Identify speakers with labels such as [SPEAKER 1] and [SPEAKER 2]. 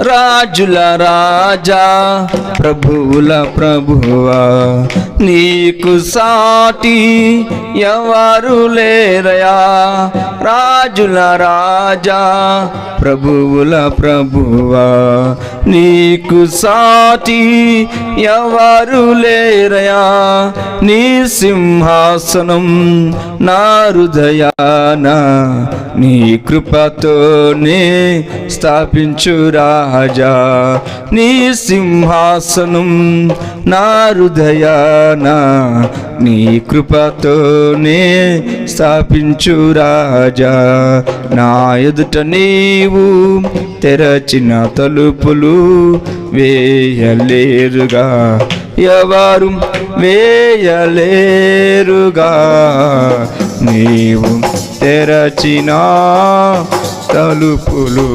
[SPEAKER 1] రాజుల రాజా ప్రభువుల ప్రభువా, నీకు సాటి ఎవరు లేరయా. రాజుల రాజా ప్రభువుల ప్రభువా, నీకు సాటి ఎవరు లేరయా. నీ సింహాసనం నా హృదయాన నీ కృపతోనే స్థాపించు రాజా. నీ సింహాసనం నా హృదయాన నీ కృపతోనే స్థాపించు రాజా. నా ఎదుట నీవు తెరచిన తలుపులు వేయలేరుగా, ఎవరు వేయలేరుగా. నీవు తెరచిన తలుపులు